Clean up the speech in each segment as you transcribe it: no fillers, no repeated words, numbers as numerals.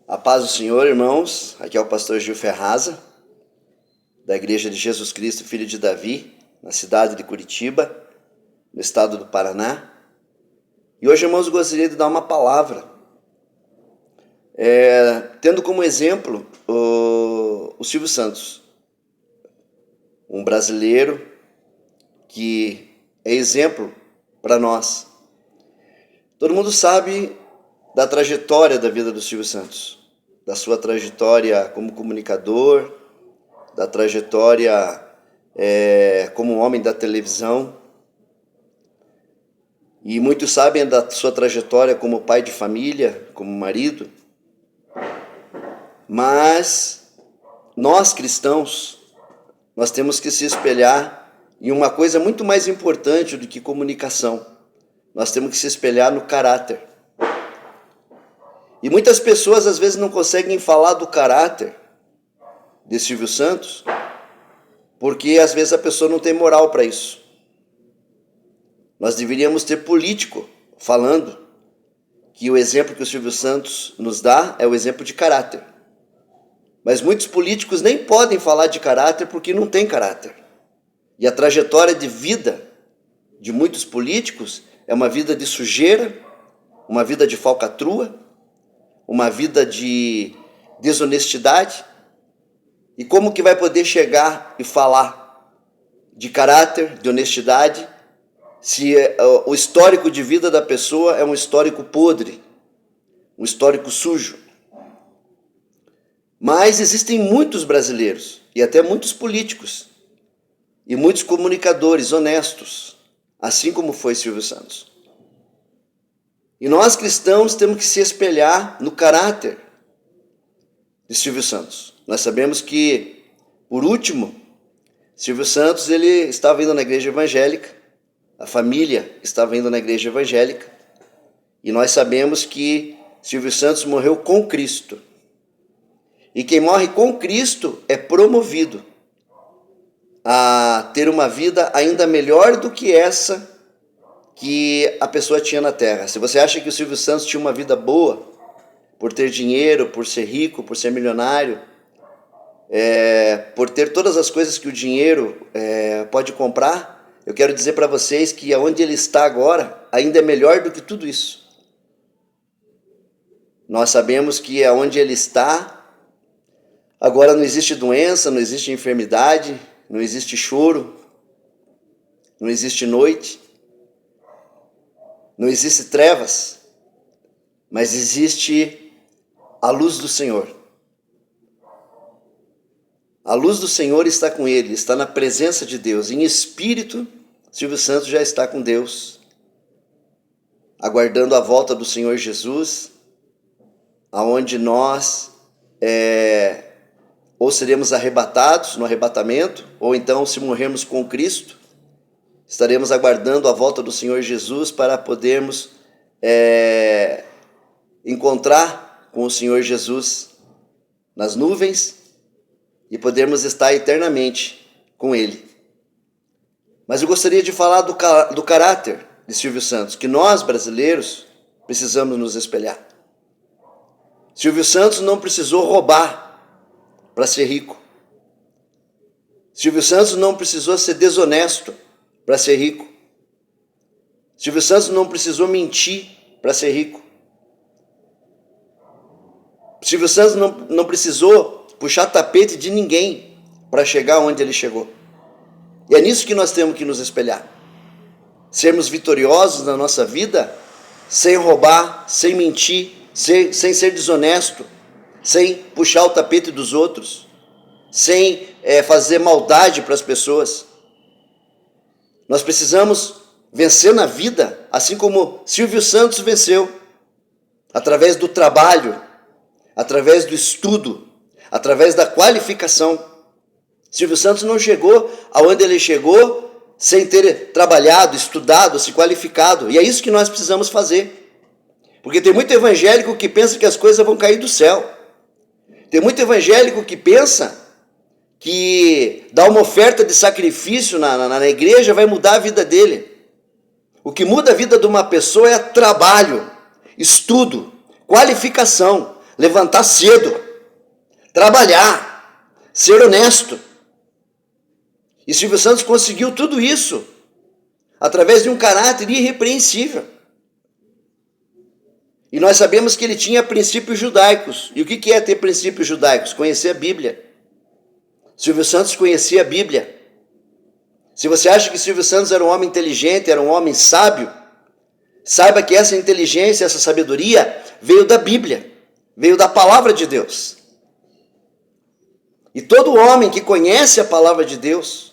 A paz do Senhor, irmãos. Aqui é o pastor Gil Ferraza, da Igreja de Jesus Cristo, Filho de Davi, na cidade de Curitiba, no estado do Paraná. E hoje, irmãos, eu gostaria de dar uma palavra, tendo como exemplo o Silvio Santos, um brasileiro que é exemplo para nós. Todo mundo sabe da trajetória da vida do Silvio Santos, da sua trajetória como comunicador, da trajetória como homem da televisão. E muitos sabem da sua trajetória como pai de família, como marido. Mas nós cristãos, nós temos que se espelhar em uma coisa muito mais importante do que comunicação. Nós temos que se espelhar no caráter. E muitas pessoas às vezes não conseguem falar do caráter de Silvio Santos, porque às vezes a pessoa não tem moral para isso. Nós deveríamos ter político falando que o exemplo que o Silvio Santos nos dá é o exemplo de caráter. Mas muitos políticos nem podem falar de caráter porque não tem caráter. E a trajetória de vida de muitos políticos é uma vida de sujeira, uma vida de falcatrua, uma vida de desonestidade. E como que vai poder chegar e falar de caráter, de honestidade, se o histórico de vida da pessoa é um histórico podre, um histórico sujo? Mas existem muitos brasileiros, e até muitos políticos, e muitos comunicadores honestos, assim como foi Silvio Santos. E nós cristãos temos que se espelhar no caráter de Silvio Santos. Nós sabemos que, por último, Silvio Santos ele estava indo na igreja evangélica, a família estava indo na igreja evangélica, e nós sabemos que Silvio Santos morreu com Cristo. E quem morre com Cristo é promovido a ter uma vida ainda melhor do que essa que a pessoa tinha na terra. Se você acha que o Silvio Santos tinha uma vida boa, por ter dinheiro, por ser rico, por ser milionário, por ter todas as coisas que o dinheiro pode comprar, eu quero dizer para vocês que aonde ele está agora ainda é melhor do que tudo isso. Nós sabemos que aonde ele está, agora não existe doença, não existe enfermidade, não existe choro, não existe noite, não existe trevas, mas existe a luz do Senhor. A luz do Senhor está com ele, está na presença de Deus. Em espírito, Silvio Santos já está com Deus, aguardando a volta do Senhor Jesus, aonde nós ou seremos arrebatados no arrebatamento, ou então, se morrermos com Cristo, estaremos aguardando a volta do Senhor Jesus para podermos encontrar com o Senhor Jesus nas nuvens e podermos estar eternamente com Ele. Mas eu gostaria de falar do caráter de Silvio Santos, que nós, brasileiros, precisamos nos espelhar. Silvio Santos não precisou roubar para ser rico. Silvio Santos não precisou ser desonesto para ser rico. Silvio Santos não precisou mentir para ser rico. Silvio Santos não precisou puxar tapete de ninguém para chegar onde ele chegou. E é nisso que nós temos que nos espelhar. Sermos vitoriosos na nossa vida, sem roubar, sem mentir, sem ser desonesto, sem puxar o tapete dos outros, sem fazer maldade para as pessoas. Nós precisamos vencer na vida, assim como Silvio Santos venceu, através do trabalho, através do estudo, através da qualificação. Silvio Santos não chegou aonde ele chegou sem ter trabalhado, estudado, se qualificado. E é isso que nós precisamos fazer. Porque tem muito evangélico que pensa que as coisas vão cair do céu. Tem muito evangélico que pensa que dar uma oferta de sacrifício na igreja vai mudar a vida dele. O que muda a vida de uma pessoa é trabalho, estudo, qualificação. levantar cedo, trabalhar, ser honesto. E Silvio Santos conseguiu tudo isso através de um caráter irrepreensível. E nós sabemos que ele tinha princípios judaicos. E o que é ter princípios judaicos? Conhecer a Bíblia. Silvio Santos conhecia a Bíblia. Se você acha que Silvio Santos era um homem inteligente, era um homem sábio, saiba que essa inteligência, essa sabedoria veio da Bíblia, veio da palavra de Deus. E todo homem que conhece a palavra de Deus,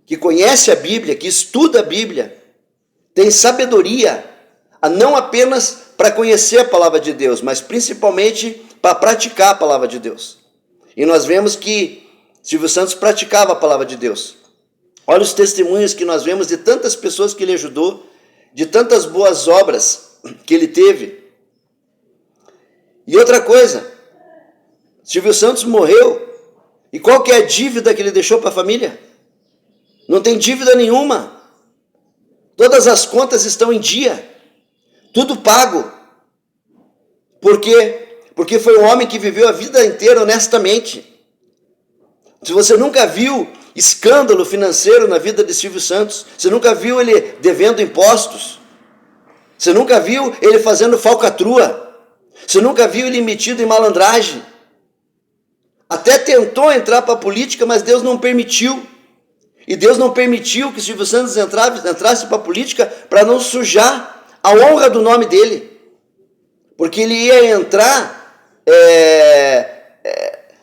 que conhece a Bíblia, que estuda a Bíblia, tem sabedoria, não apenas para conhecer a palavra de Deus, mas principalmente para praticar a palavra de Deus. E nós vemos que Silvio Santos praticava a palavra de Deus. Olha os testemunhos que nós vemos de tantas pessoas que ele ajudou, de tantas boas obras que ele teve. E outra coisa, Silvio Santos morreu, e qual que é a dívida que ele deixou para a família? Não tem dívida nenhuma. Todas as contas estão em dia. Tudo pago. Por quê? Porque foi um homem que viveu a vida inteira honestamente. Se você nunca viu escândalo financeiro na vida de Silvio Santos, você nunca viu ele devendo impostos, você nunca viu ele fazendo falcatrua, você nunca viu ele metido em malandragem, até tentou entrar para a política, mas Deus não permitiu. E Deus não permitiu que Silvio Santos entrasse para a política para não sujar a honra do nome dele. Porque ele ia entrar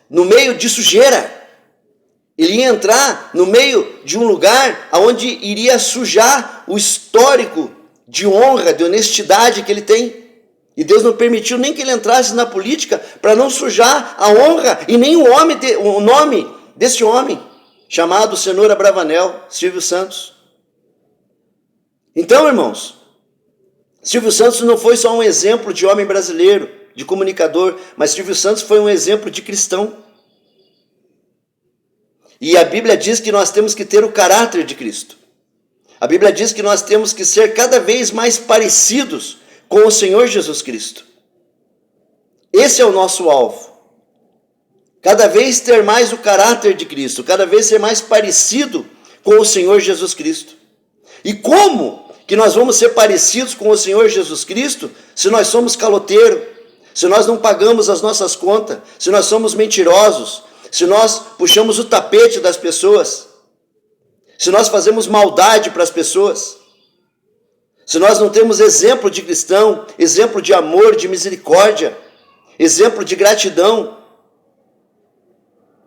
no meio de sujeira. Ele ia entrar no meio de um lugar onde iria sujar o histórico de honra, de honestidade que ele tem. E Deus não permitiu nem que ele entrasse na política para não sujar a honra e nem o nome desse homem, chamado Cenoura Bravanel, Silvio Santos. Então, irmãos, Silvio Santos não foi só um exemplo de homem brasileiro, de comunicador, mas Silvio Santos foi um exemplo de cristão. E a Bíblia diz que nós temos que ter o caráter de Cristo. A Bíblia diz que nós temos que ser cada vez mais parecidos com o Senhor Jesus Cristo. Esse é o nosso alvo. Cada vez ter mais o caráter de Cristo, cada vez ser mais parecido com o Senhor Jesus Cristo. E como que nós vamos ser parecidos com o Senhor Jesus Cristo se nós somos caloteiros, se nós não pagamos as nossas contas, se nós somos mentirosos, se nós puxamos o tapete das pessoas, se nós fazemos maldade para as pessoas, se nós não temos exemplo de cristão, exemplo de amor, de misericórdia, exemplo de gratidão.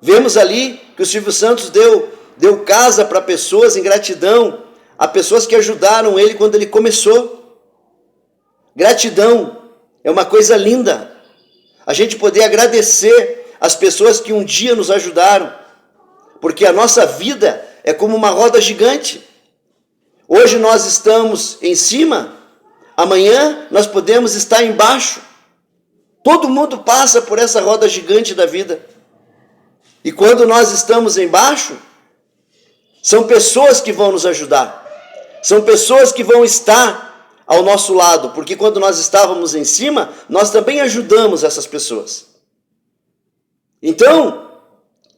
Vemos ali que o Silvio Santos deu casa para pessoas em gratidão, a pessoas que ajudaram ele quando ele começou. Gratidão é uma coisa linda. A gente poder agradecer as pessoas que um dia nos ajudaram, porque a nossa vida é como uma roda gigante. Hoje nós estamos em cima, amanhã nós podemos estar embaixo. Todo mundo passa por essa roda gigante da vida. E quando nós estamos embaixo, são pessoas que vão nos ajudar. São pessoas que vão estar ao nosso lado, porque quando nós estávamos em cima, nós também ajudamos essas pessoas. Então,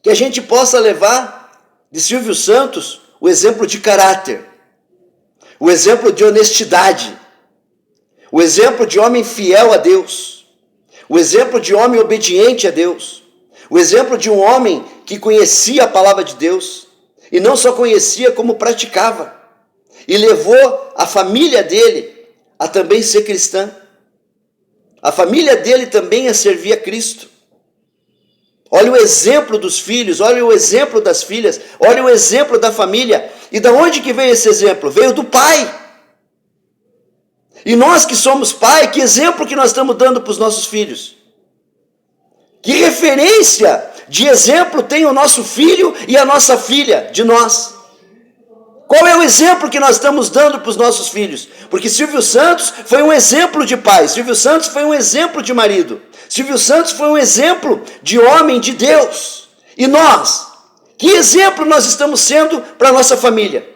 que a gente possa levar de Silvio Santos o exemplo de caráter, o exemplo de honestidade, o exemplo de homem fiel a Deus, o exemplo de homem obediente a Deus, o exemplo de um homem que conhecia a palavra de Deus, e não só conhecia, como praticava, e levou a família dele a também ser cristã, a família dele também a servir a Cristo. Olha o exemplo dos filhos, olha o exemplo das filhas, olha o exemplo da família. E da onde que veio esse exemplo? Veio do pai. E nós que somos pai, que exemplo que nós estamos dando para os nossos filhos? Que referência de exemplo tem o nosso filho e a nossa filha de nós? Qual é o exemplo que nós estamos dando para os nossos filhos? Porque Silvio Santos foi um exemplo de pai, Silvio Santos foi um exemplo de marido, Silvio Santos foi um exemplo de homem de Deus. E nós? Que exemplo nós estamos sendo para a nossa família?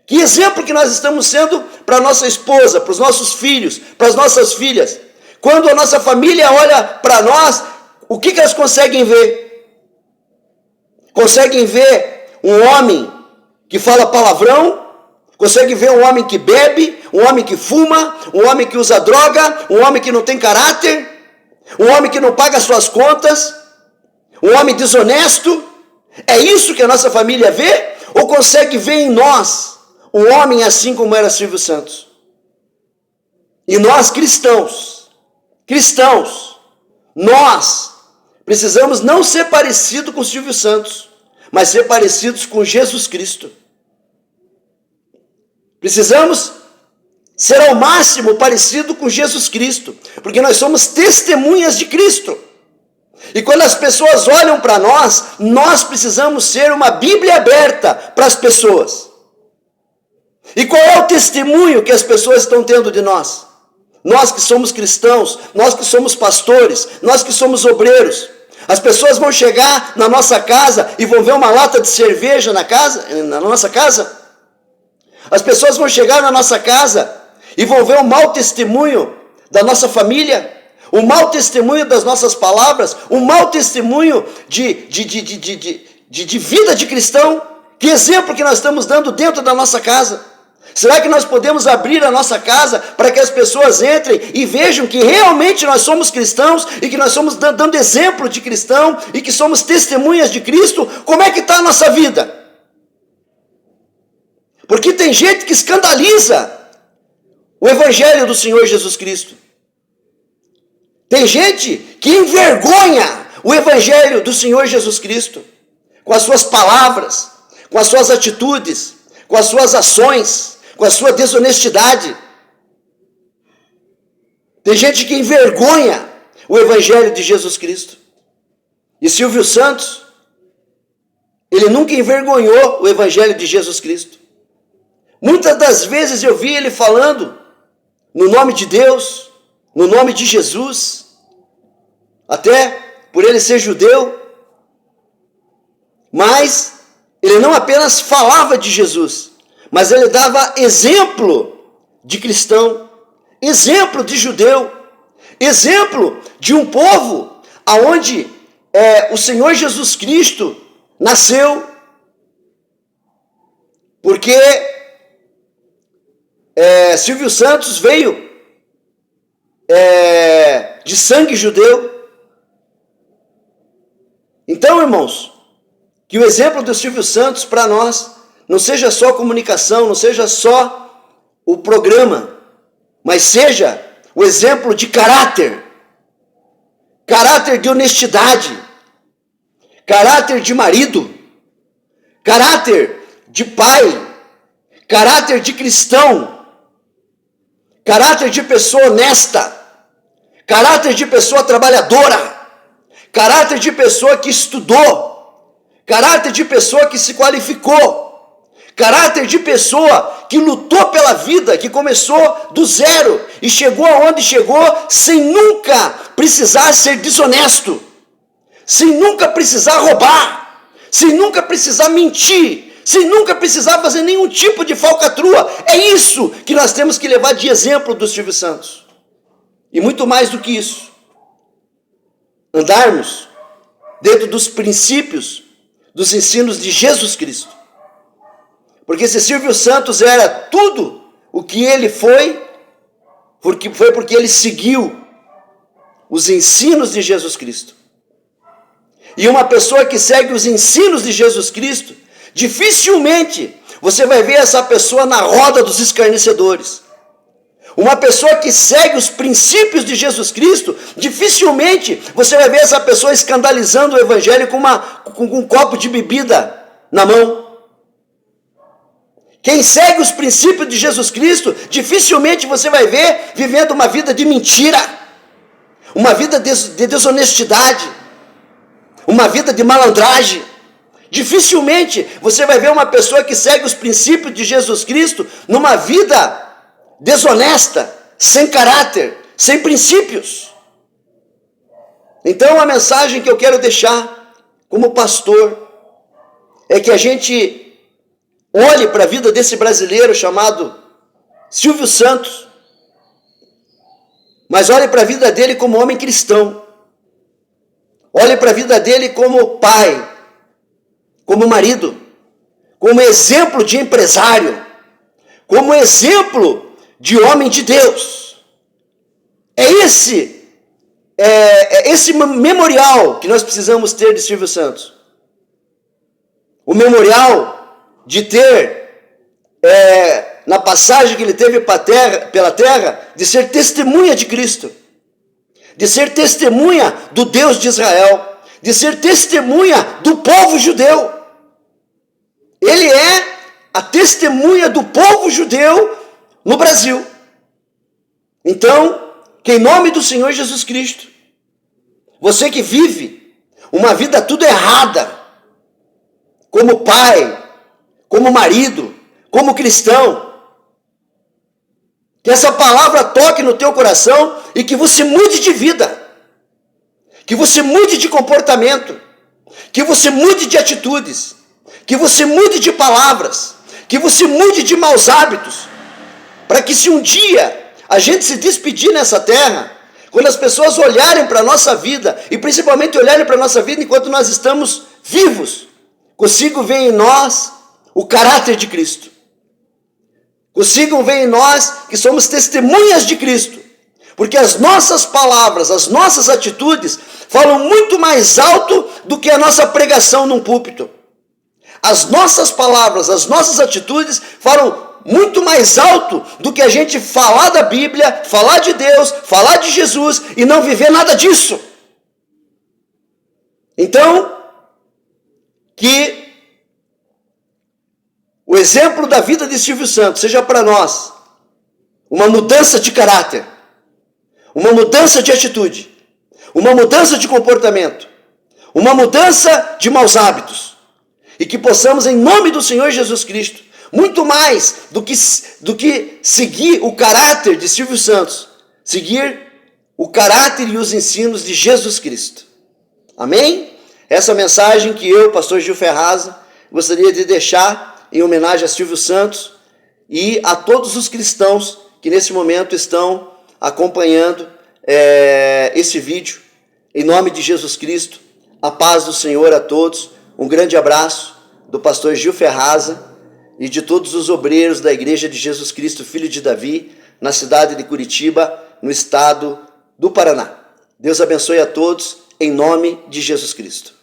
Que exemplo que nós estamos sendo para a nossa esposa, para os nossos filhos, para as nossas filhas? Quando a nossa família olha para nós, o que elas conseguem ver? Conseguem ver um homem que fala palavrão, conseguem ver um homem que bebe, um homem que fuma, um homem que usa droga, um homem que não tem caráter, um homem que não paga suas contas, um homem desonesto. É isso que a nossa família vê? Ou consegue ver em nós um homem assim como era Silvio Santos? E nós cristãos, nós precisamos não ser parecidos com Silvio Santos, mas ser parecidos com Jesus Cristo. Precisamos ser ao máximo parecido com Jesus Cristo, porque nós somos testemunhas de Cristo. E quando as pessoas olham para nós, nós precisamos ser uma Bíblia aberta para as pessoas. E qual é o testemunho que as pessoas estão tendo de nós? Nós que somos cristãos, nós que somos pastores, nós que somos obreiros. As pessoas vão chegar na nossa casa e vão ver uma lata de cerveja na nossa casa. As pessoas vão chegar na nossa casa e vão ver um mau testemunho da nossa família, um mau testemunho das nossas palavras, um mau testemunho de vida de cristão. Que exemplo que nós estamos dando dentro da nossa casa? Será que nós podemos abrir a nossa casa para que as pessoas entrem e vejam que realmente nós somos cristãos e que nós somos dando exemplo de cristão e que somos testemunhas de Cristo? Como é que está a nossa vida? Porque tem gente que escandaliza o Evangelho do Senhor Jesus Cristo. Tem gente que envergonha o Evangelho do Senhor Jesus Cristo com as suas palavras, com as suas atitudes, com as suas ações, com a sua desonestidade. Tem gente que envergonha o Evangelho de Jesus Cristo. E Silvio Santos, ele nunca envergonhou o Evangelho de Jesus Cristo. Muitas das vezes eu vi ele falando no nome de Deus, no nome de Jesus, até por ele ser judeu, mas ele não apenas falava de Jesus, mas ele dava exemplo de cristão, exemplo de judeu, exemplo de um povo aonde o Senhor Jesus Cristo nasceu, porque Silvio Santos veio de sangue judeu. Então, irmãos, que o exemplo do Silvio Santos para nós não seja só comunicação, não seja só o programa, mas seja o exemplo de caráter de honestidade, caráter de marido, caráter de pai, caráter de cristão, caráter de pessoa honesta, caráter de pessoa trabalhadora, caráter de pessoa que estudou, caráter de pessoa que se qualificou, caráter de pessoa que lutou pela vida, que começou do zero e chegou aonde chegou sem nunca precisar ser desonesto, sem nunca precisar roubar, sem nunca precisar mentir, sem nunca precisar fazer nenhum tipo de falcatrua. É isso que nós temos que levar de exemplo do Silvio Santos. E muito mais do que isso, andarmos dentro dos princípios, dos ensinos de Jesus Cristo. Porque se Silvio Santos era tudo o que ele foi porque ele seguiu os ensinos de Jesus Cristo. E uma pessoa que segue os ensinos de Jesus Cristo, dificilmente você vai ver essa pessoa na roda dos escarnecedores. Uma pessoa que segue os princípios de Jesus Cristo, dificilmente você vai ver essa pessoa escandalizando o Evangelho com um copo de bebida na mão. Quem segue os princípios de Jesus Cristo, dificilmente você vai ver vivendo uma vida de mentira, uma vida de desonestidade, uma vida de malandragem. Dificilmente você vai ver uma pessoa que segue os princípios de Jesus Cristo numa vida desonesta, sem caráter, sem princípios. Então a mensagem que eu quero deixar como pastor é que a gente olhe para a vida desse brasileiro chamado Silvio Santos Mas olhe para a vida dele como homem cristão. Olhe para a vida dele como pai, como marido, como exemplo de empresário, como exemplo de homem de Deus. É esse memorial que nós precisamos ter de Silvio Santos. O memorial de ter, na passagem que ele teve pela terra, de ser testemunha de Cristo, de ser testemunha do Deus de Israel, de ser testemunha do povo judeu. Ele é a testemunha do povo judeu no Brasil. Então, que em nome do Senhor Jesus Cristo, você que vive uma vida tudo errada, como pai, como marido, como cristão, que essa palavra toque no teu coração e que você mude de vida, que você mude de comportamento, que você mude de atitudes, que você mude de palavras, que você mude de maus hábitos, para que se um dia a gente se despedir nessa terra, quando as pessoas olharem para a nossa vida, e principalmente olharem para a nossa vida enquanto nós estamos vivos, consigam ver em nós o caráter de Cristo. Consigam ver em nós que somos testemunhas de Cristo. Porque as nossas palavras, as nossas atitudes falam muito mais alto do que a nossa pregação num púlpito. As nossas palavras, as nossas atitudes falam muito mais alto do que a gente falar da Bíblia, falar de Deus, falar de Jesus e não viver nada disso. Então, que o exemplo da vida de Silvio Santos seja para nós uma mudança de caráter, uma mudança de atitude, uma mudança de comportamento, uma mudança de maus hábitos, e que possamos, em nome do Senhor Jesus Cristo, muito mais do que seguir o caráter de Silvio Santos, seguir o caráter e os ensinos de Jesus Cristo. Amém? Essa mensagem que eu, pastor Gil Ferraza, gostaria de deixar em homenagem a Silvio Santos e a todos os cristãos que nesse momento estão acompanhando esse vídeo. Em nome de Jesus Cristo, a paz do Senhor a todos. Um grande abraço do pastor Gil Ferraza e de todos os obreiros da Igreja de Jesus Cristo, Filho de Davi, na cidade de Curitiba, no estado do Paraná. Deus abençoe a todos, em nome de Jesus Cristo.